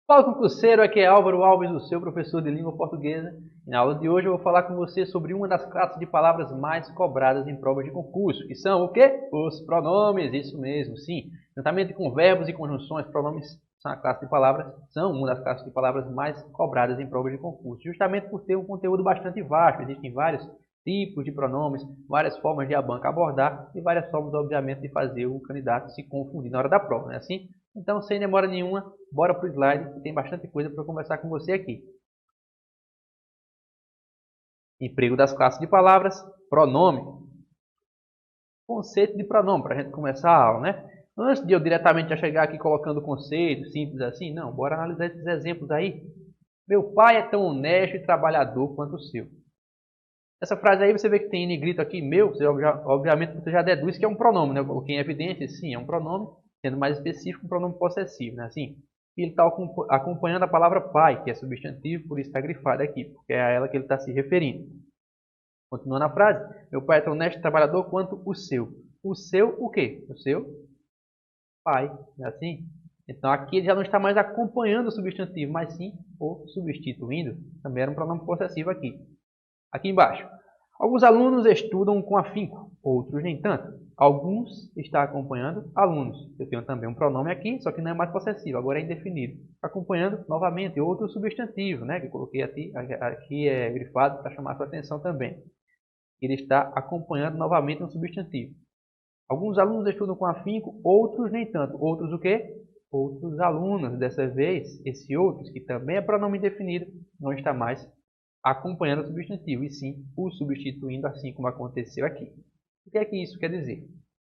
Fala concurseiro, aqui é Álvaro Alves, o seu professor de língua portuguesa. E na aula de hoje eu vou falar com você sobre uma das classes de palavras mais cobradas em provas de concurso, que são o quê? Os pronomes, isso mesmo, sim. Juntamente com verbos e conjunções, pronomes são a classe de palavras, são uma das classes de palavras mais cobradas em provas de concurso, justamente por ter um conteúdo bastante vasto. Existem vários tipos de pronomes, várias formas de a banca abordar e várias formas, obviamente, de fazer o candidato se confundir na hora da prova, não é assim? Então, sem demora nenhuma, bora para o slide, que tem bastante coisa para conversar com você aqui. Emprego das classes de palavras, pronome. Conceito de pronome, para a gente começar a aula, né? Antes de eu diretamente já chegar aqui colocando conceito simples assim, não, bora analisar esses exemplos aí. Meu pai é tão honesto e trabalhador quanto o seu. Essa frase aí você vê que tem em negrito aqui, meu, você obviamente você já deduz que é um pronome, né? Eu coloquei em evidência, sim, é um pronome, sendo mais específico, um pronome possessivo, né? Assim, e ele está acompanhando a palavra pai, que é substantivo, por isso está grifado aqui, porque é a ela que ele está se referindo. Continuando a frase, meu pai é tão honesto e trabalhador quanto o seu. O seu o quê? O seu pai, não é assim? Então aqui ele já não está mais acompanhando o substantivo, mas sim o substituindo. Também era um pronome possessivo aqui. Aqui embaixo. Alguns alunos estudam com afinco, outros nem tanto. Alguns está acompanhando alunos. Eu tenho também um pronome aqui, só que não é mais possessivo, agora é indefinido. Acompanhando novamente outro substantivo, né, que eu coloquei aqui é grifado para chamar a sua atenção também. Ele está acompanhando novamente um substantivo. Alguns alunos estudam com afinco, outros nem tanto. Outros o quê? Outros alunos. Dessa vez, esse outros, que também é pronome indefinido, não está mais acompanhando o substantivo, e sim o substituindo, assim como aconteceu aqui. O que é que isso quer dizer?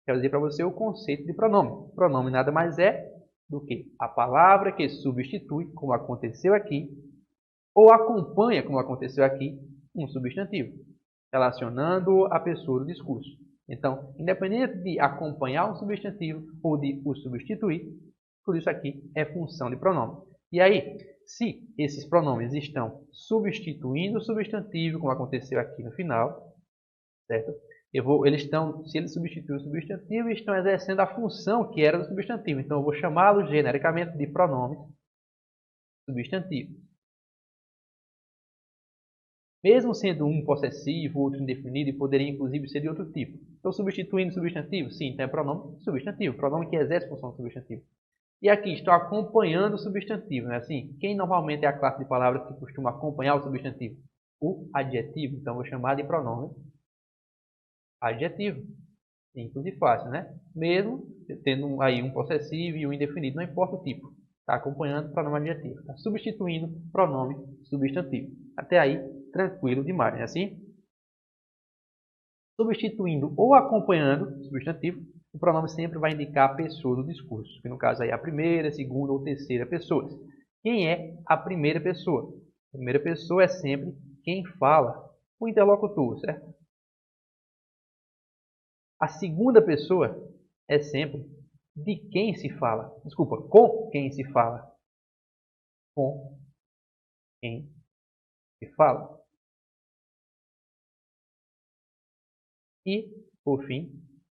Quer dizer para você o conceito de pronome. Pronome nada mais é do que a palavra que substitui, como aconteceu aqui, ou acompanha, como aconteceu aqui, um substantivo, relacionando a pessoa do discurso. Então, independente de acompanhar um substantivo ou de o substituir, tudo isso aqui é função de pronome. E aí, se esses pronomes estão substituindo o substantivo, como aconteceu aqui no final, certo? Se eles substituem o substantivo, estão exercendo a função que era do substantivo. Então, eu vou chamá-los genericamente de pronomes substantivos. Mesmo sendo um possessivo, outro indefinido, e poderia inclusive ser de outro tipo. Estou substituindo substantivo? Sim, então é pronome substantivo, pronome que exerce função substantiva. E aqui estou acompanhando o substantivo, não é assim? Quem normalmente é a classe de palavras que costuma acompanhar o substantivo? O adjetivo. Então vou chamar de pronome adjetivo. Simples e fácil, né? Mesmo tendo aí um possessivo e um indefinido, não importa o tipo. Está acompanhando o pronome adjetivo. Está substituindo pronome substantivo. Até aí, tranquilo demais, não é assim? Substituindo ou acompanhando o substantivo, o pronome sempre vai indicar a pessoa do discurso, que no caso aí é a primeira, segunda ou terceira pessoas. Quem é a primeira pessoa? A primeira pessoa é sempre quem fala, o interlocutor, certo? A segunda pessoa é sempre de quem se fala. Desculpa, com quem se fala. Com quem se fala. E, por fim,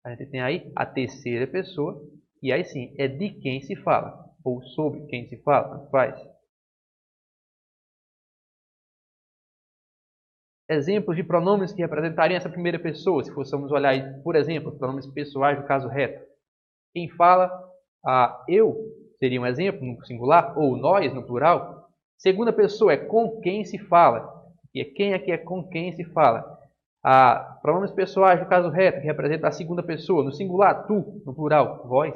a gente tem aí a terceira pessoa, e aí sim, é de quem se fala, ou sobre quem se fala, faz. Exemplos de pronomes que representariam essa primeira pessoa, se fôssemos olhar, aí, por exemplo, os pronomes pessoais do caso reto. Quem fala, eu, seria um exemplo no singular, ou nós no plural. Segunda pessoa é com quem se fala, e quem aqui é com quem se fala. Pronomes pessoais do caso reto, que representa a segunda pessoa, no singular, tu, no plural, vós.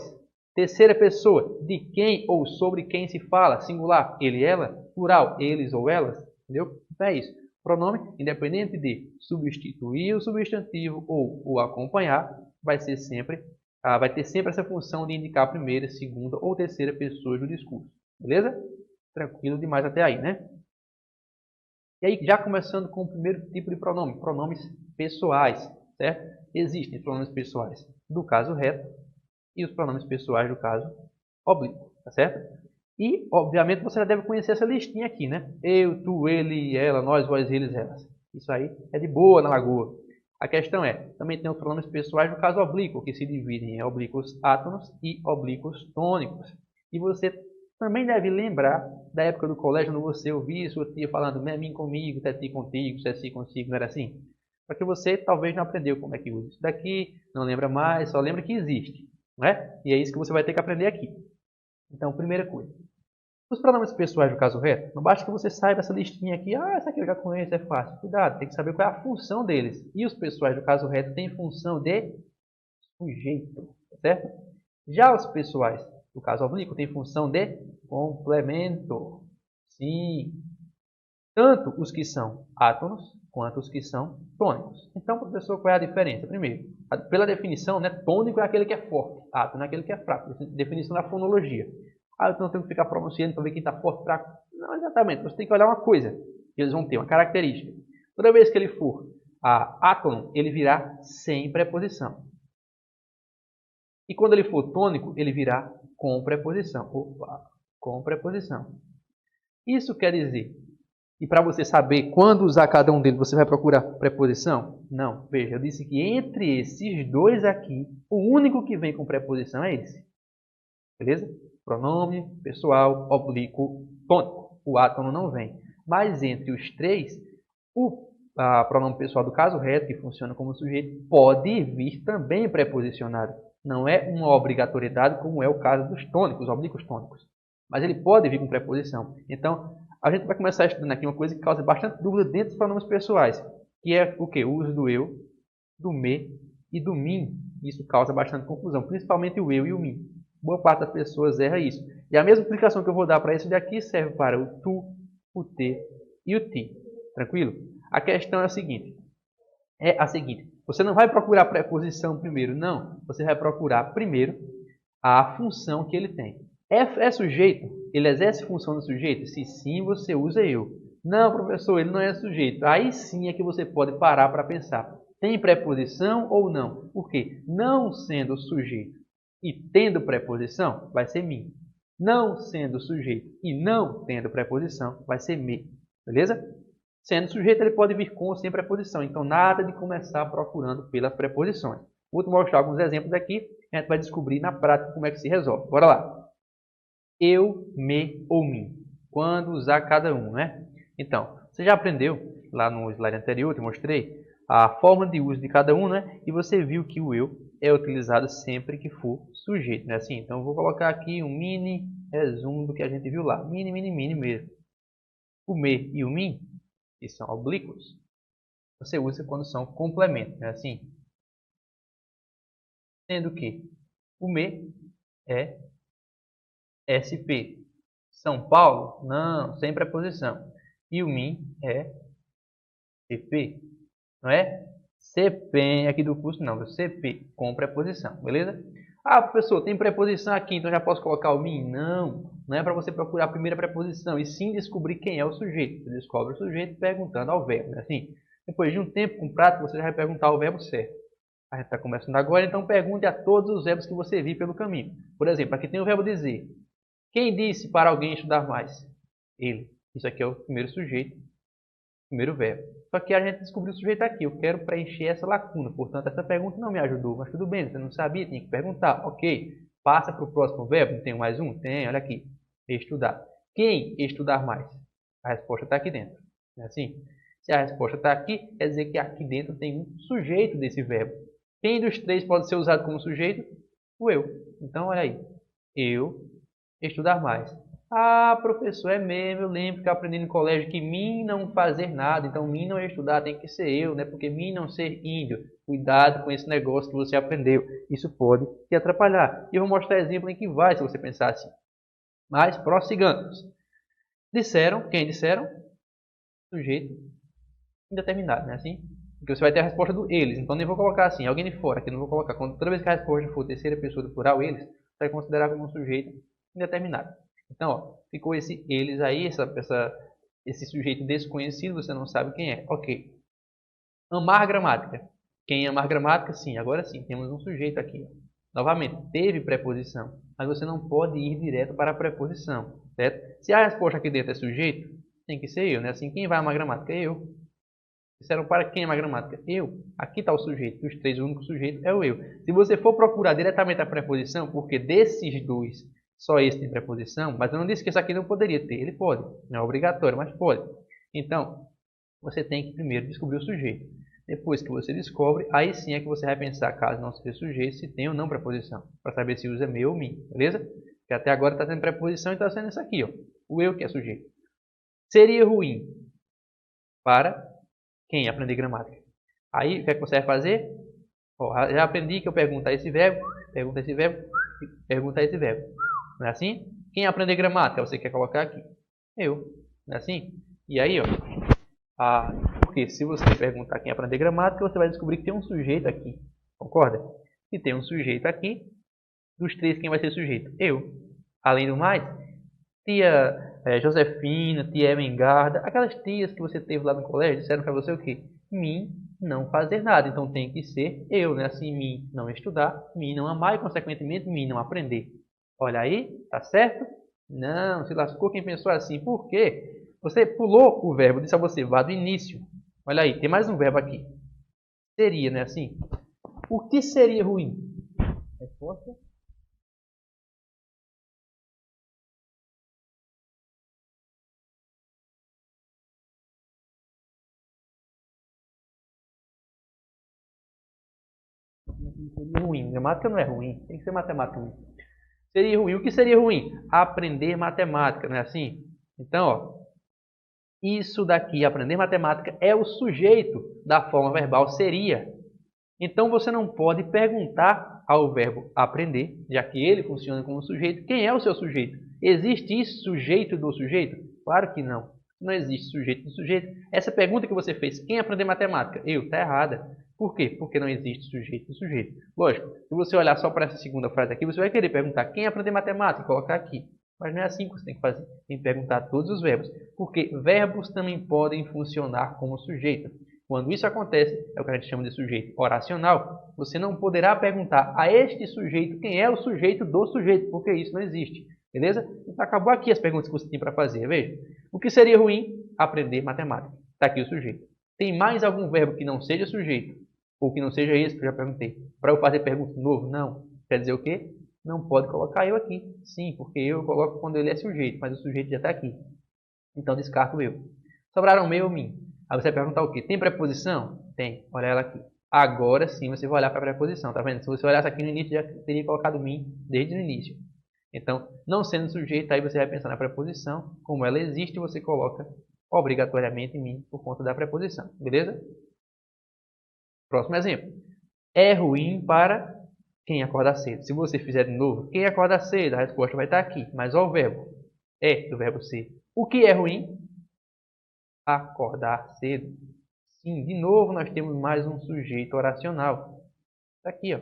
Terceira pessoa, de quem ou sobre quem se fala, singular, ele, ela, plural, eles ou elas, entendeu? Então é isso. Pronome, independente de substituir o substantivo ou o acompanhar, vai ser sempre, vai ter sempre essa função de indicar a primeira, segunda ou terceira pessoa do discurso. Beleza? Tranquilo demais até aí, né? E aí, já começando com o primeiro tipo de pronome, pronomes pessoais, certo? Existem pronomes pessoais do caso reto e os pronomes pessoais do caso oblíquo, tá certo? E, obviamente, você já deve conhecer essa listinha aqui, né? Eu, tu, ele, ela, nós, vós, eles, elas. Isso aí é de boa na lagoa. A questão é, também tem os pronomes pessoais do caso oblíquo, que se dividem em oblíquos átonos e oblíquos tônicos. E você Também deve lembrar da época do colégio, quando você ouvia sua tia falando mim comigo, teti contigo, ceci consigo, não era assim? Porque você talvez não aprendeu como é que usa isso daqui, não lembra mais, só lembra que existe, não é? E é isso que você vai ter que aprender aqui. Então, primeira coisa. Os pronomes pessoais do caso reto, não basta que você saiba essa listinha aqui, essa aqui eu já conheço, é fácil. Cuidado, tem que saber qual é a função deles. E os pessoais do caso reto têm função de sujeito, certo? Já os pessoais do caso oblíquo têm função de complemento. Sim. Tanto os que são átonos quanto os que são tônicos. Então, professor, qual é a diferença? Primeiro, pela definição, né, tônico é aquele que é forte, átono é aquele que é fraco. Definição da fonologia. Eu não tenho que ficar pronunciando para ver quem está forte, fraco. Não, exatamente. Você tem que olhar uma coisa. Eles vão ter uma característica. Toda vez que ele for átono, ele virá sem preposição. E quando ele for tônico, ele virá com preposição. Opa, com preposição. Isso quer dizer, e para você saber quando usar cada um deles, você vai procurar preposição? Não. Veja, eu disse que entre esses dois aqui, o único que vem com preposição é esse. Beleza? Pronome pessoal oblíquo tônico. O átono não vem. Mas entre os três, o pronome pessoal do caso reto, que funciona como sujeito, pode vir também preposicionado. Não é uma obrigatoriedade como é o caso dos tônicos, oblíquos tônicos. Mas ele pode vir com preposição. Então, a gente vai começar estudando aqui uma coisa que causa bastante dúvida dentro dos pronomes pessoais, que é o quê? O uso do eu, do me e do mim. Isso causa bastante confusão, principalmente o eu e o mim. Boa parte das pessoas erra isso. E a mesma explicação que eu vou dar para isso daqui serve para o tu, o te e o ti. Tranquilo? A questão é a seguinte. Você não vai procurar preposição primeiro, não. Você vai procurar primeiro a função que ele tem. É sujeito? Ele exerce função do sujeito? Se sim, você usa eu. Não, professor, ele não é sujeito. Aí sim é que você pode parar para pensar. Tem preposição ou não? Por quê? Não sendo sujeito e tendo preposição, vai ser mim. Não sendo sujeito e não tendo preposição, vai ser me. Beleza? Sendo sujeito, ele pode vir com ou sem preposição. Então, nada de começar procurando pelas preposições. Vou te mostrar alguns exemplos aqui. A gente vai descobrir na prática como é que se resolve. Bora lá. Eu, me ou mim. Quando usar cada um, né? Então, você já aprendeu lá no slide anterior, eu te mostrei a forma de uso de cada um, né? E você viu que o eu é utilizado sempre que for sujeito, né? Assim, então, eu vou colocar aqui um mini resumo do que a gente viu lá. Mini mesmo. O me e o mim, que são oblíquos, você usa quando são complementos, né? Assim, sendo que o me é SP. São Paulo? Não, sem preposição. E o mim é CP. Não é? CP aqui do curso, não. CP com preposição. Beleza? Professor, tem preposição aqui, então já posso colocar o mim? Não. Não é para você procurar a primeira preposição, e sim descobrir quem é o sujeito. Você descobre o sujeito perguntando ao verbo. Né? Assim, depois de um tempo com prática, você já vai perguntar o verbo certo. A gente está começando agora, então pergunte a todos os verbos que você viu pelo caminho. Por exemplo, aqui tem o verbo dizer. Quem disse para alguém estudar mais? Ele. Isso aqui é o primeiro sujeito, primeiro verbo. Só que a gente descobriu o sujeito aqui. Eu quero preencher essa lacuna. Portanto, essa pergunta não me ajudou. Mas tudo bem, você não sabia, tinha que perguntar. Ok. Passa para o próximo verbo. Não tem mais um? Tem, olha aqui. Estudar. Quem estudar mais? A resposta está aqui dentro. É assim? Se a resposta está aqui, quer dizer que aqui dentro tem um sujeito desse verbo. Quem dos três pode ser usado como sujeito? O eu. Então, olha aí. Eu estudar mais. Professor, é mesmo, eu lembro que eu aprendi no colégio que mim não fazer nada, então mim não é estudar, tem que ser eu, né? Porque mim não ser índio. Cuidado com esse negócio que você aprendeu, isso pode te atrapalhar. E eu vou mostrar exemplo em que vai, se você pensar assim. Mas, prossigamos. Disseram, quem disseram? Sujeito indeterminado, né? Assim? Porque você vai ter a resposta do eles, então nem vou colocar assim, alguém de fora, que não vou colocar. Toda vez que a resposta for terceira pessoa do plural, eles, você vai considerar como um sujeito indeterminado. Então, ó, ficou esse eles aí, esse sujeito desconhecido, você não sabe quem é. Ok. Amar gramática. Quem amar gramática? Sim, agora sim, temos um sujeito aqui. Novamente, teve preposição, mas você não pode ir direto para a preposição, certo? Se a resposta aqui dentro é sujeito, tem que ser eu, né? Assim, quem vai amar gramática? Eu. Disseram para quem amar gramática? Eu. Aqui está o sujeito. Dos três, o único sujeito é o eu. Se você for procurar diretamente a preposição, porque desses dois só esse tem preposição, mas eu não disse que esse aqui não poderia ter. Ele pode, não é obrigatório, mas pode. Então, você tem que primeiro descobrir o sujeito. Depois que você descobre, aí sim é que você vai pensar, caso não seja sujeito, se tem ou não preposição. Para saber se usa meu ou mim, beleza? Porque até agora está tendo preposição e está sendo isso aqui, ó. O eu que é sujeito. Seria ruim para quem aprender gramática. Aí, o que é que você vai fazer? Ó, já aprendi que eu pergunto a esse verbo, pergunta esse verbo, pergunta esse verbo. Não é assim? Quem aprender gramática, você quer colocar aqui? Eu. Não é assim? E aí, ó. Porque se você perguntar quem aprender gramática, você vai descobrir que tem um sujeito aqui. Concorda? Se tem um sujeito aqui, dos três, quem vai ser sujeito? Eu. Além do mais, tia Josefina, tia Emengarda, aquelas tias que você teve lá no colégio, disseram para você o quê? Mim não fazer nada. Então tem que ser eu, né? Assim, mim não estudar, mim não amar e, consequentemente, mim não aprender. Olha aí, tá certo? Não, se lascou quem pensou assim. Por quê? Você pulou o verbo, disse a você, vá do início. Olha aí, tem mais um verbo aqui. Seria, né? Assim. O que seria ruim? Resposta. Seria ruim. Gramática não é ruim. Tem que ser matemática ruim. Seria ruim. O que seria ruim? Aprender matemática, não é assim? Então, ó, isso daqui, aprender matemática, é o sujeito da forma verbal seria. Então, você não pode perguntar ao verbo aprender, já que ele funciona como sujeito, quem é o seu sujeito? Existe isso, sujeito do sujeito? Claro que não. Não existe sujeito do sujeito. Essa pergunta que você fez, quem aprender matemática? Eu, está errada. Por quê? Porque não existe sujeito do sujeito. Lógico, se você olhar só para essa segunda frase aqui, você vai querer perguntar quem aprender matemática e colocar aqui. Mas não é assim que você tem que fazer. Tem que perguntar todos os verbos. Porque verbos também podem funcionar como sujeito. Quando isso acontece, é o que a gente chama de sujeito oracional. Você não poderá perguntar a este sujeito quem é o sujeito do sujeito, porque isso não existe. Beleza? Então acabou aqui as perguntas que você tem para fazer. Veja. O que seria ruim? Aprender matemática. Está aqui o sujeito. Tem mais algum verbo que não seja sujeito? Ou que não seja esse que eu já perguntei? Para eu fazer pergunta de novo? Não. Quer dizer o quê? Não pode colocar eu aqui. Sim, porque eu coloco quando ele é sujeito, mas o sujeito já está aqui. Então descarto eu. Sobraram meu ou mim. Aí você vai perguntar o quê? Tem preposição? Tem. Olha ela aqui. Agora sim você vai olhar para a preposição. Tá vendo? Se você olhasse aqui no início, já teria colocado mim desde o início. Então, não sendo sujeito, aí você vai pensar na preposição. Como ela existe, você coloca obrigatoriamente mim por conta da preposição. Beleza? Próximo exemplo. É ruim para quem acorda cedo. Se você fizer de novo, quem acorda cedo, a resposta vai estar aqui. Mas olha o verbo. É do verbo ser. O que é ruim? Acordar cedo. Sim, de novo nós temos mais um sujeito oracional. Está aqui, ó.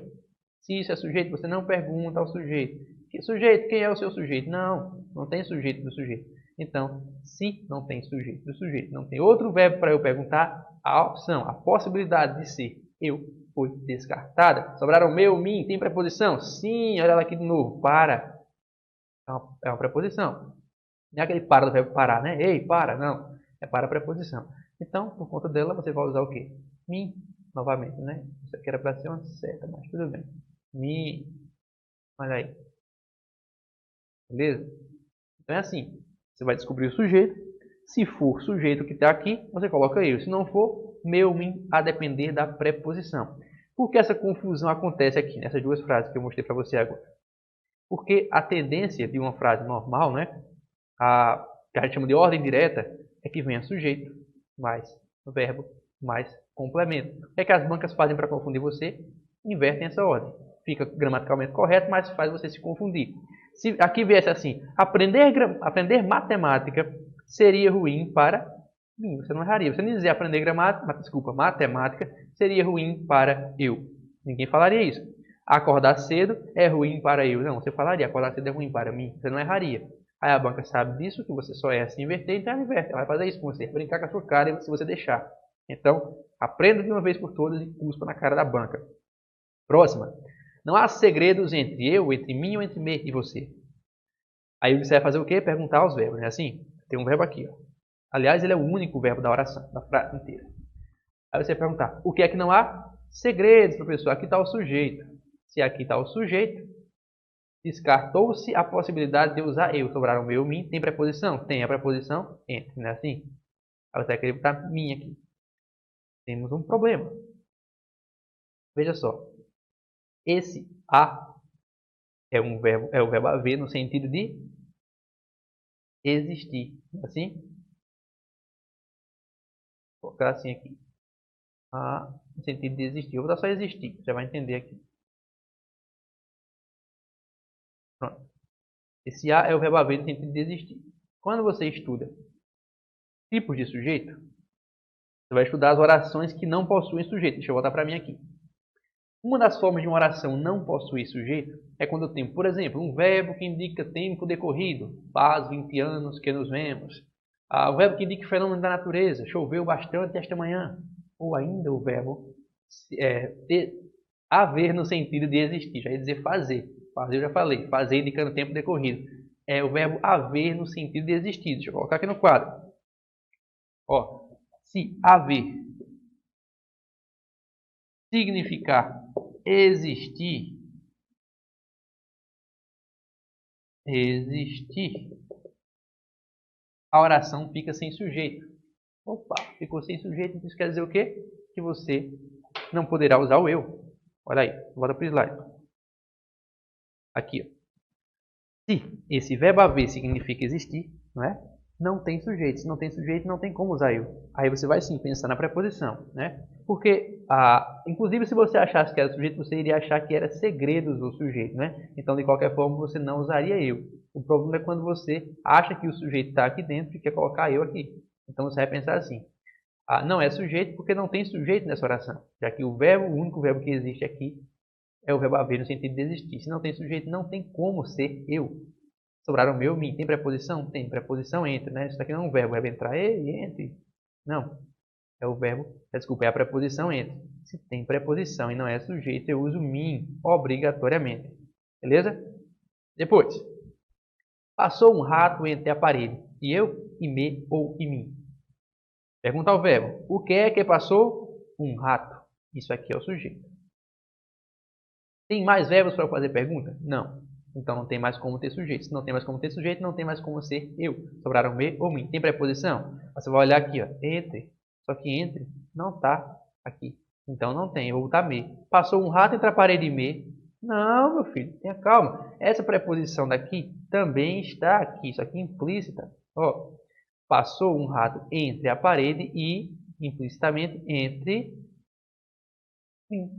Se isso é sujeito, você não pergunta ao sujeito. Que sujeito? Quem é o seu sujeito? Não, não tem sujeito do sujeito. Então, se não tem sujeito do sujeito, não tem outro verbo para eu perguntar, a opção, a possibilidade de ser eu foi descartada. Sobraram meu, mim, tem preposição? Sim, olha ela aqui de novo. Para. É uma preposição. Não é aquele para do verbo parar, né? Ei, para. Não. É para a preposição. Então, por conta dela, você vai usar o quê? Me, novamente, né? Isso aqui era para ser uma seta, mas tudo bem. Me, olha aí. Beleza? Então é assim. Você vai descobrir o sujeito. Se for sujeito que está aqui, você coloca eu. Se não for, meu, mim, a depender da preposição. Por que essa confusão acontece aqui, nessas duas frases que eu mostrei para você agora? Porque a tendência de uma frase normal, né? Que a gente chama de ordem direta, é que venha sujeito, mais verbo, mais complemento. O que é que as bancas fazem para confundir você? Invertem essa ordem. Fica gramaticalmente correto, mas faz você se confundir. Se aqui viesse assim, aprender matemática seria ruim para mim. Você não erraria. Você não dizer aprender matemática seria ruim para eu. Ninguém falaria isso. Acordar cedo é ruim para eu. Não, você falaria acordar cedo é ruim para mim. Você não erraria. Aí a banca sabe disso, que você só erra se inverter, então ela inverte. Ela vai fazer isso com você, brincar com a sua cara se você deixar. Então, aprenda de uma vez por todas e cuspa na cara da banca. Próxima. Não há segredos entre eu, entre mim ou entre me e você. Aí você vai fazer o quê? Perguntar aos verbos, não é assim? Tem um verbo aqui, ó. Aliás, ele é o único verbo da oração, da frase inteira. Aí você vai perguntar, o que é que não há? Segredos, professor. Aqui está o sujeito. Se aqui está o sujeito, Descartou-se a possibilidade de usar eu. Sobraram meu, mim. Tem preposição? Tem a preposição entre, não é assim? Aí você vai querer botar mim aqui. Temos um problema. Veja só. Esse a é o verbo haver no sentido de existir. Assim? Vou colocar assim aqui. A no sentido de existir. Eu vou botar só existir. Você vai entender aqui. Pronto. Esse a é o verbo haver no sentido de existir. Quando você estuda tipos de sujeito, você vai estudar as orações que não possuem sujeito. Deixa eu voltar para mim aqui. Uma das formas de uma oração não possuir sujeito é quando eu tenho, por exemplo, um verbo que indica tempo decorrido. Faz 20 anos que nos vemos. O verbo que indica fenômeno da natureza. Choveu bastante esta manhã. Ou ainda o verbo haver no sentido de existir. Já ia dizer fazer. Fazer eu já falei. Fazer indicando tempo decorrido. É o verbo haver no sentido de existir. Deixa eu colocar aqui no quadro. Ó, se haver significar existir, a oração fica sem sujeito. Opa, ficou sem sujeito, isso quer dizer o quê? Que você não poderá usar o eu. Olha aí, volta para o slide. Aqui, ó. Se esse verbo haver significa existir, não é? Não tem sujeito. Se não tem sujeito, não tem como usar eu. Aí você vai sim pensar na preposição, né? Porque, inclusive, se você achasse que era sujeito, você iria achar que era segredos o sujeito, né? Então, de qualquer forma, você não usaria eu. O problema é quando você acha que o sujeito está aqui dentro e quer colocar eu aqui. Então, você vai pensar assim. Não é sujeito porque não tem sujeito nessa oração. Já que o único verbo que existe aqui é o verbo haver no sentido de existir. Se não tem sujeito, não tem como ser eu. Sobraram meu, mim. Tem preposição? Tem preposição entre, né? Isso aqui não é um verbo. O verbo entrar, entre. Não. É o verbo, desculpa, é a preposição entre. Se tem preposição e não é sujeito, eu uso mim obrigatoriamente. Beleza? Depois. Passou um rato entre a parede. E eu, e me ou e mim. Pergunta ao verbo. O que é que passou? Um rato. Isso aqui é o sujeito. Tem mais verbos para fazer pergunta? Não. Então não tem mais como ter sujeito. Se não tem mais como ter sujeito, não tem mais como ser eu. Sobraram me ou mim. Tem preposição? Você vai olhar aqui, ó, entre. Só que entre não está aqui. Então não tem. Eu vou botar me. Passou um rato entre a parede e me. Não, meu filho, tenha calma. Essa preposição daqui também está aqui. Isso aqui é implícita. Ó, passou um rato entre a parede e, implicitamente, entre mim.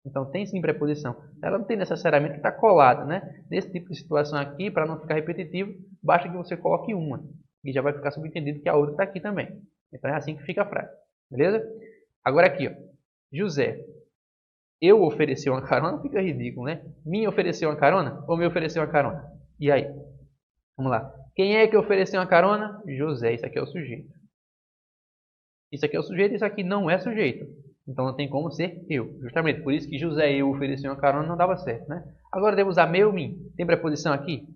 Então tem sim preposição. Ela não tem necessariamente que estar colada, né? Nesse tipo de situação aqui, para não ficar repetitivo, basta que você coloque uma. E já vai ficar subentendido que a outra está aqui também. Então é assim que fica a frase. Beleza? Agora aqui, ó. José. Eu ofereci uma carona, fica ridículo, né? Me ofereceu uma carona ou me ofereceu uma carona? E aí? Vamos lá. Quem é que ofereceu uma carona? José. Isso aqui é o sujeito. Isso aqui é o sujeito, isso aqui não é sujeito. Então não tem como ser eu. Justamente por isso que José e eu ofereciam uma carona não dava certo, né? Agora devo usar meu, mim. Tem preposição aqui?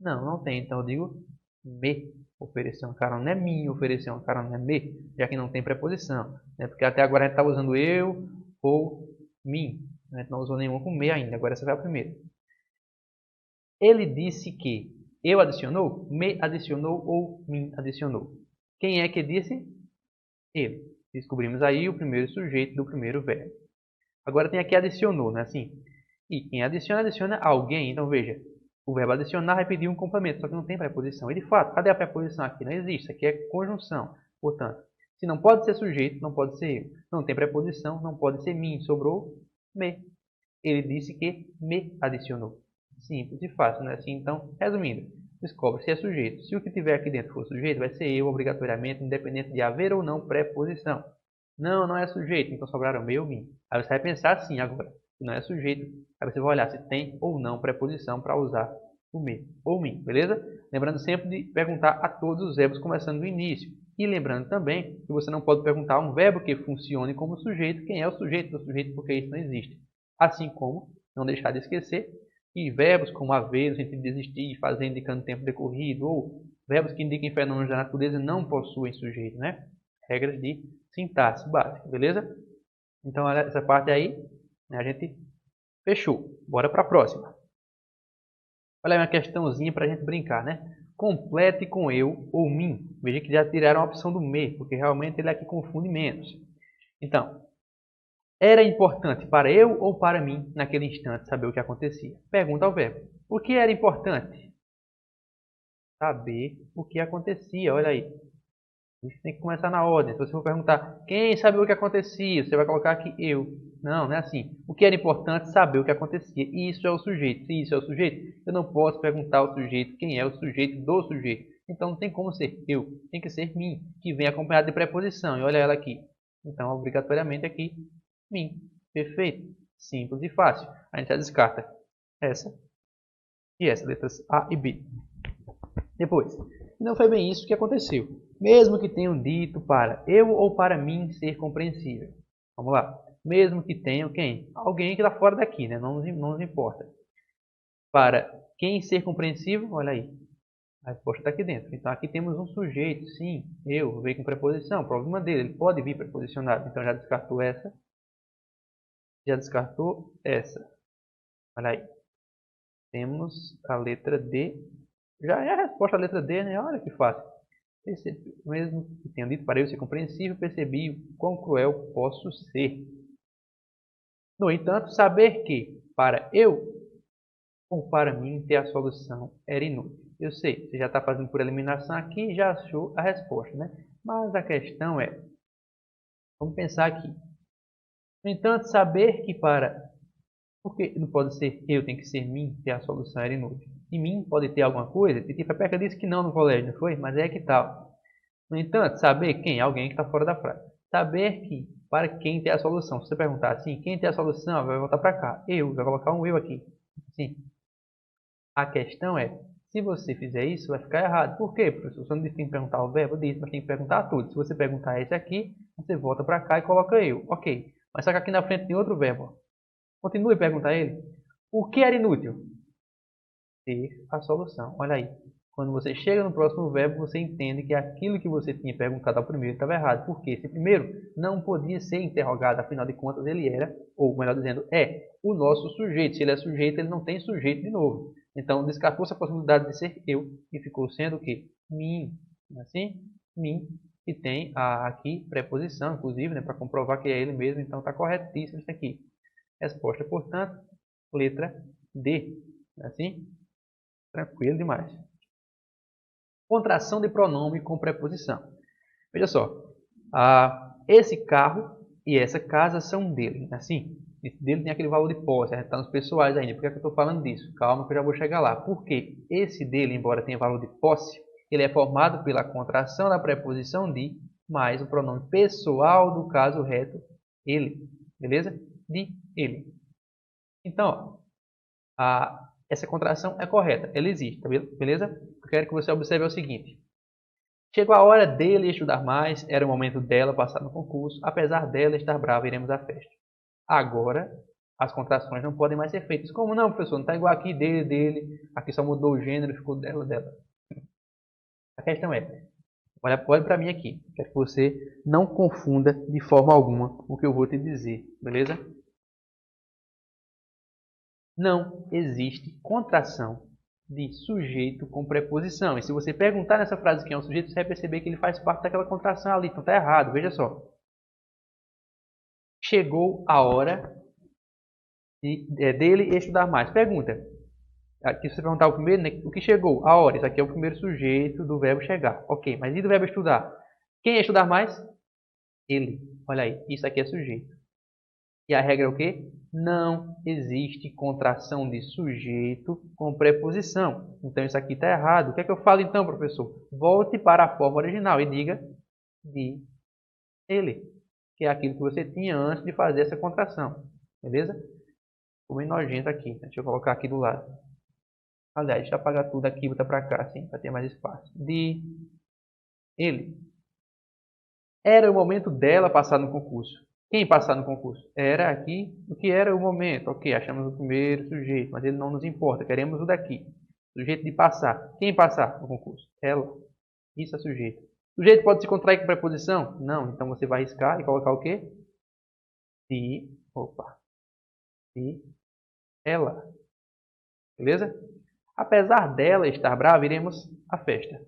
Não, não tem. Então eu digo me oferecer uma carona. Não é mim oferecer uma carona, é me. Já que não tem preposição. Né? Porque até agora a gente estava usando eu ou mim. A gente não usou nenhuma com me ainda. Agora essa vai a primeira. Ele disse que eu adicionou, me adicionou ou mim adicionou. Quem é que disse? Ele. Descobrimos aí o primeiro sujeito do primeiro verbo. Agora tem aqui adicionou, né? Assim. E quem adiciona alguém. Então veja, o verbo adicionar vai pedir um complemento, só que não tem preposição. E de fato, cadê a preposição aqui? Não existe. Aqui é conjunção. Portanto, se não pode ser sujeito, não pode ser eu. Não tem preposição, não pode ser mim. Sobrou me. Ele disse que me adicionou. Simples e fácil, né? Assim, então, resumindo, descobre se é sujeito. Se o que tiver aqui dentro for sujeito, vai ser eu obrigatoriamente, independente de haver ou não preposição. Não, não é sujeito, então sobraram me ou mim. Aí você vai pensar assim agora, se não é sujeito, aí você vai olhar se tem ou não preposição para usar o me ou mim, beleza? Lembrando sempre de perguntar a todos os verbos começando do início. E lembrando também que você não pode perguntar a um verbo que funcione como sujeito, quem é o sujeito do sujeito, porque isso não existe. Assim como, não deixar de esquecer, que verbos como haver, no sentido de existir, fazer indicando tempo decorrido, ou verbos que indiquem fenômenos da natureza não possuem sujeito, né? Regras de sintaxe básica, beleza? Então, essa parte aí, a gente fechou. Bora para a próxima. Olha aí uma questãozinha para a gente brincar, né? Complete com eu ou mim. Veja que já tiraram a opção do me, porque realmente ele aqui confunde menos. Então, era importante para eu ou para mim, naquele instante, saber o que acontecia? Pergunta ao verbo. O que era importante? Saber o que acontecia. Olha aí. Isso tem que começar na ordem. Se você for perguntar quem sabia o que acontecia, você vai colocar aqui eu. Não, não é assim. O que era importante saber o que acontecia. Isso é o sujeito. Se isso é o sujeito, eu não posso perguntar ao sujeito quem é o sujeito do sujeito. Então não tem como ser eu. Tem que ser mim, que vem acompanhado de preposição. E olha ela aqui. Então, obrigatoriamente aqui, mim. Perfeito. Simples e fácil. A gente já descarta essa e essa, letras A e B. Depois, não foi bem isso que aconteceu, mesmo que tenham dito para eu ou para mim ser compreensível. Vamos lá. Mesmo que tenham quem? Alguém que está fora daqui, né? Não nos importa. Para quem ser compreensível, olha aí. A resposta está aqui dentro. Então aqui temos um sujeito, sim, eu, veio com preposição. Problema dele, ele pode vir preposicionado. Então já descartou essa. Já descartou essa. Olha aí. Temos a letra D. Já é a resposta à letra D, né? Olha que fácil. Mesmo que tenha dito para eu ser compreensível, percebi o quão cruel posso ser. No entanto, saber que para eu ou para mim ter a solução era inútil. Eu sei, você já está fazendo por eliminação aqui e já achou a resposta, né? Mas a questão é, vamos pensar aqui. No entanto, saber que para... Porque não pode ser eu, tem que ser mim ter a solução era inútil. E mim pode ter alguma coisa? Titi Pepeca disse que não no colégio, não foi? Mas é que tal. No entanto, saber quem? Alguém que está fora da frase. Saber que, para quem tem a solução. Se você perguntar assim, quem tem a solução, vai voltar para cá. Eu, vai colocar um eu aqui. Sim. A questão é, se você fizer isso, vai ficar errado. Por quê, professor? Você não disse que tem que perguntar o verbo? Disse, mas tem que perguntar tudo. Se você perguntar esse aqui, você volta para cá e coloca eu. Ok. Mas só que aqui na frente tem outro verbo. Continue a perguntar ele. O que era inútil? Ter a solução. Olha aí. Quando você chega no próximo verbo, você entende que aquilo que você tinha perguntado ao primeiro estava errado. Por quê? Esse primeiro não podia ser interrogado, afinal de contas ele era, ou melhor dizendo, é o nosso sujeito. Se ele é sujeito, ele não tem sujeito de novo. Então descartou-se a possibilidade de ser eu e ficou sendo o quê? Mim. Assim? Mim. E tem aqui preposição, inclusive, né, para comprovar que é ele mesmo. Então está corretíssimo isso aqui. Resposta, portanto, letra D. Assim? Tranquilo demais. Contração de pronome com preposição. Veja só. Esse carro e essa casa são dele. Assim, esse dele tem aquele valor de posse. A gente está nos pessoais ainda. Por que eu estou falando disso? Calma que eu já vou chegar lá. Porque esse dele, embora tenha valor de posse, ele é formado pela contração da preposição de mais o pronome pessoal do caso reto, ele. Beleza? De ele. Então, essa contração é correta, ela existe, tá beleza? O que eu quero que você observe é o seguinte. Chegou a hora dele estudar mais, era o momento dela passar no concurso, apesar dela estar brava, iremos à festa. Agora, as contrações não podem mais ser feitas. Como não, professor? Não está igual aqui, dele, aqui só mudou o gênero, ficou dela. A questão é, olha para mim aqui, quero que você não confunda de forma alguma o que eu vou te dizer, beleza? Não existe contração de sujeito com preposição. E se você perguntar nessa frase quem é o sujeito, você vai perceber que ele faz parte daquela contração ali. Então está errado. Veja só. Chegou a hora dele estudar mais. Pergunta. Aqui se você perguntar o primeiro, né, o que chegou? A hora. Isso aqui é o primeiro sujeito do verbo chegar. Ok, mas e do verbo estudar? Quem é estudar mais? Ele. Olha aí. Isso aqui é sujeito. E a regra é o quê? Não existe contração de sujeito com preposição. Então isso aqui está errado. O que é que eu falo então, professor? Volte para a forma original e diga de ele, que é aquilo que você tinha antes de fazer essa contração. Beleza? Ficou bem nojento aqui. Deixa eu colocar aqui do lado. Aliás, deixa eu apagar tudo aqui e botar para cá, assim, para ter mais espaço. De ele. Era o momento dela passar no concurso. Quem passar no concurso? Era aqui o que era o momento. Ok, achamos o primeiro sujeito, mas ele não nos importa. Queremos o daqui. Sujeito de passar. Quem passar no concurso? Ela. Isso é sujeito. Sujeito pode se contrair com preposição? Não. Então você vai riscar e colocar o quê? Se. Opa. Se. Ela. Beleza? Apesar dela estar brava, iremos à festa.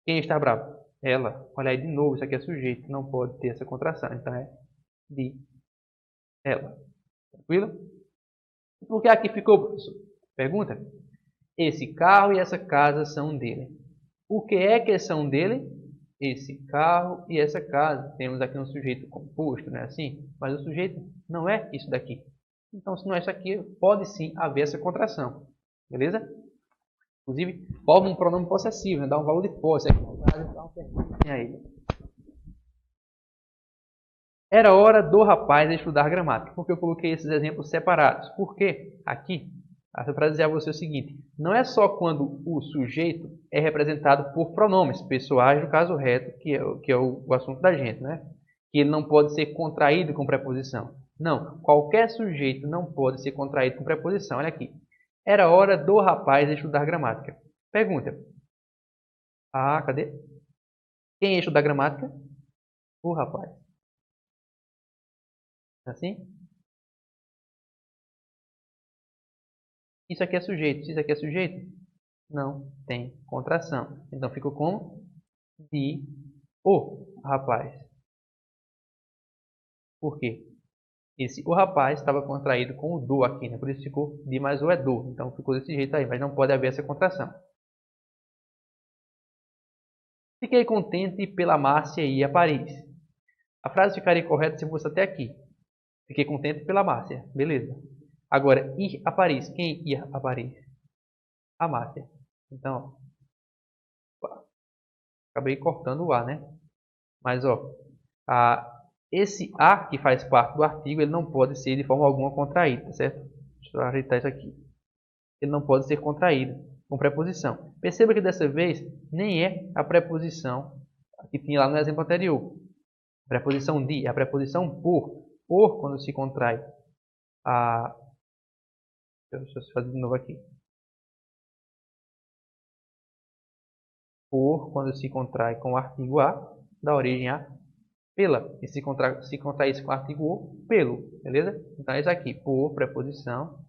Quem está bravo? Ela. Olha aí de novo, isso aqui é sujeito, não pode ter essa contração. Então é de ela. Tranquilo? Por que aqui ficou, professor? Pergunta. Esse carro e essa casa são dele. O que é que são dele? Esse carro e essa casa. Temos aqui um sujeito composto, não é assim? Mas o sujeito não é isso daqui. Então, se não é isso aqui, pode sim haver essa contração. Beleza? Inclusive, forma um pronome possessivo, né? Dá um valor de posse aqui. Aí. Era hora do rapaz estudar gramática. Por que eu coloquei esses exemplos separados? Porque aqui, para dizer a você o seguinte, não é só quando o sujeito é representado por pronomes pessoais, no caso reto, que é o assunto da gente, né? Que ele não pode ser contraído com preposição. Não, qualquer sujeito não pode ser contraído com preposição. Olha aqui. Era hora do rapaz estudar gramática. Pergunta. Ah, cadê? Quem ia estudar gramática? O rapaz. Assim? Isso aqui é sujeito. Se isso aqui é sujeito, não tem contração. Então, ficou como? De o rapaz. Por quê? O rapaz estava contraído com o do aqui, né? Por isso ficou de mais o é do. Então, ficou desse jeito aí, mas não pode haver essa contração. Fiquei contente pela Márcia ir a Paris. A frase ficaria correta se fosse até aqui. Fiquei contente pela Márcia. Beleza. Agora, ir a Paris. Quem ia a Paris? A Márcia. Então, ó, acabei cortando o A, né? Mas, ó, esse A que faz parte do artigo, ele não pode ser de forma alguma contraído, tá certo? Deixa eu ajeitar isso aqui. Ele não pode ser contraído com preposição. Perceba que dessa vez nem é a preposição que tinha lá no exemplo anterior. A preposição de, é a preposição por. Por, quando se contrai a... Deixa eu fazer de novo aqui. Por, quando se contrai com o artigo a, dá origem a pela. E se contrai isso com o artigo o, pelo. Beleza? Então é isso aqui. Por, preposição,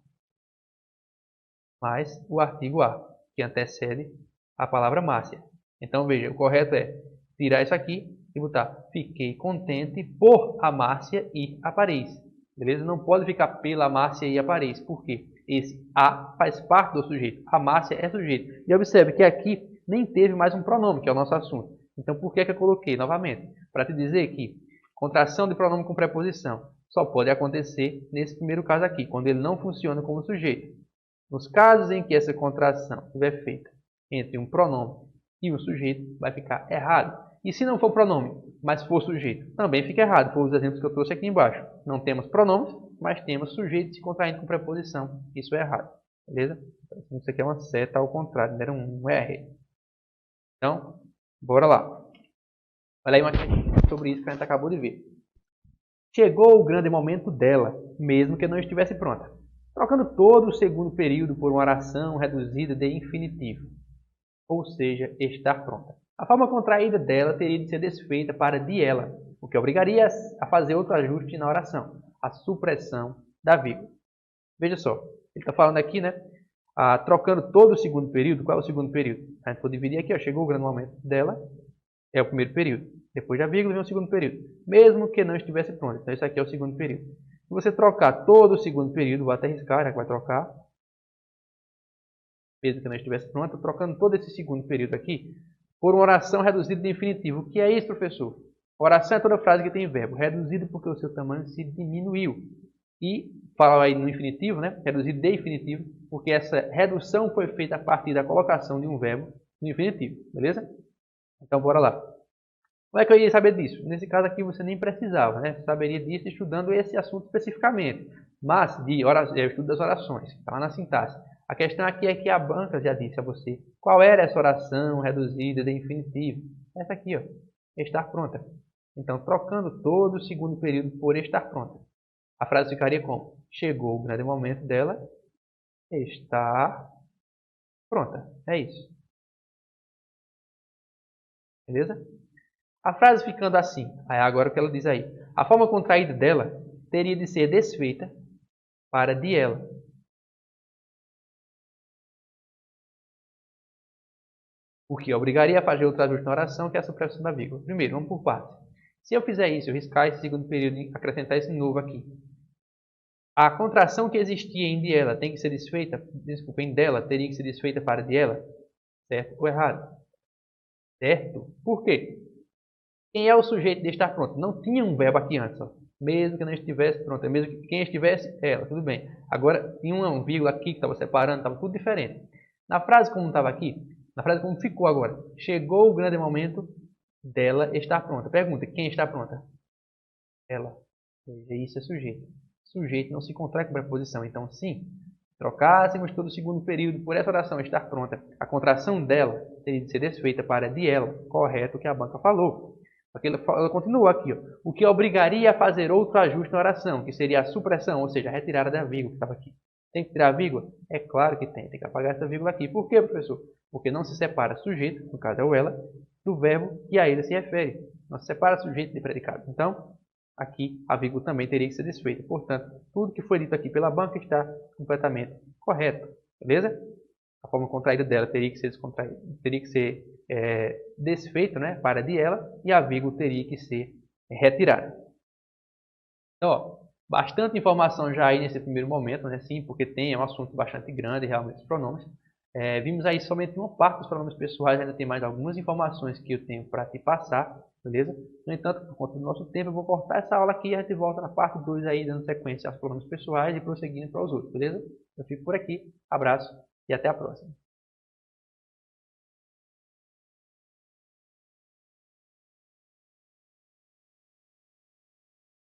mais o artigo a, que antecede a palavra Márcia. Então veja, o correto é tirar isso aqui e botar fiquei contente por a Márcia ir a Paris. Beleza? Não pode ficar pela Márcia ir a Paris. Por quê? Esse a faz parte do sujeito. A Márcia é sujeito. E observe que aqui nem teve mais um pronome, que é o nosso assunto. Então por que eu coloquei novamente? Para te dizer que contração de pronome com preposição só pode acontecer nesse primeiro caso aqui, quando ele não funciona como sujeito. Nos casos em que essa contração estiver feita entre um pronome e um sujeito, vai ficar errado. E se não for pronome, mas for sujeito, também fica errado. Foi os exemplos que eu trouxe aqui embaixo. Não temos pronomes, mas temos sujeitos se contraindo com preposição. Isso é errado. Beleza? Isso aqui é uma seta ao contrário, era um R. Então, bora lá. Olha aí uma questão sobre isso que a gente acabou de ver. Chegou o grande momento dela, mesmo que não estivesse pronta. Trocando todo o segundo período por uma oração reduzida de infinitivo, ou seja, estar pronta. A forma contraída dela teria de ser desfeita para de ela, o que obrigaria a fazer outro ajuste na oração, a supressão da vírgula. Veja só, ele está falando aqui, né? Trocando todo o segundo período. Qual é o segundo período? A gente pode dividir aqui, ó, chegou o grande momento dela, é o primeiro período. Depois da vírgula vem o segundo período, mesmo que não estivesse pronto. Então, isso aqui é o segundo período. Se você trocar todo o segundo período, vou até riscar, já que vai trocar, mesmo que não estivesse pronto, trocando todo esse segundo período aqui por uma oração reduzida de infinitivo. O que é isso, professor? Oração é toda frase que tem verbo. Reduzido porque o seu tamanho se diminuiu. E fala aí no infinitivo, né? Reduzido de infinitivo, porque essa redução foi feita a partir da colocação de um verbo no infinitivo. Beleza? Então, bora lá. Como é que eu ia saber disso? Nesse caso aqui você nem precisava, né? Você saberia disso estudando esse assunto especificamente. Mas, estudo das orações, está lá na sintaxe. A questão aqui é que a banca já disse a você qual era essa oração reduzida de infinitivo. Essa aqui, ó, estar pronta. Então, trocando todo o segundo período por estar pronta. A frase ficaria como? Chegou o grande momento dela estar pronta. É isso. Beleza? A frase ficando assim, aí agora o que ela diz aí? A forma contraída dela teria de ser desfeita para de ela. O que obrigaria a fazer outro ajuste na oração, que é a supressão da vírgula. Primeiro, vamos por partes. Se eu fizer isso, eu riscar esse segundo período e acrescentar esse novo aqui, a contração que existia em de ela tem que ser desfeita, desculpa, em dela teria que ser desfeita para de ela, certo ou errado? Certo? Por quê? Quem é o sujeito de estar pronto? Não tinha um verbo aqui antes, ó. Mesmo que não estivesse pronto, mesmo que quem estivesse, ela, tudo bem. Agora, tinha uma vírgula aqui que estava separando, estava tudo diferente. Na frase como estava aqui, na frase como ficou agora, chegou o grande momento dela estar pronta. Pergunta, quem está pronta? Ela. Isso é sujeito. Sujeito não se contrai com preposição. Então, sim, trocássemos todo o segundo período por essa oração estar pronta, a contração dela teria de ser desfeita para de ela, correto o que a banca falou. Ela continua aqui, ó, o que obrigaria a fazer outro ajuste na oração, que seria a supressão, ou seja, a retirada da vírgula que estava aqui. Tem que tirar a vírgula? É claro que tem que apagar essa vírgula aqui. Por quê, professor? Porque não se separa sujeito, no caso é o ela, do verbo que a ele se refere. Não se separa sujeito de predicado. Então, aqui a vírgula também teria que ser desfeita. Portanto, tudo que foi dito aqui pela banca está completamente correto. Beleza? A forma contraída dela teria que ser descontraída, teria que ser desfeito, né, para de ela, e a vírgula teria que ser retirada. Então, ó, bastante informação já aí nesse primeiro momento, né, sim, porque é um assunto bastante grande, realmente, os pronomes. Vimos aí somente uma parte dos pronomes pessoais, ainda tem mais algumas informações que eu tenho para te passar, beleza? No entanto, por conta do nosso tempo, eu vou cortar essa aula aqui e a gente volta na parte 2 aí, dando sequência aos pronomes pessoais e prosseguindo para os outros, beleza? Eu fico por aqui, abraço e até a próxima.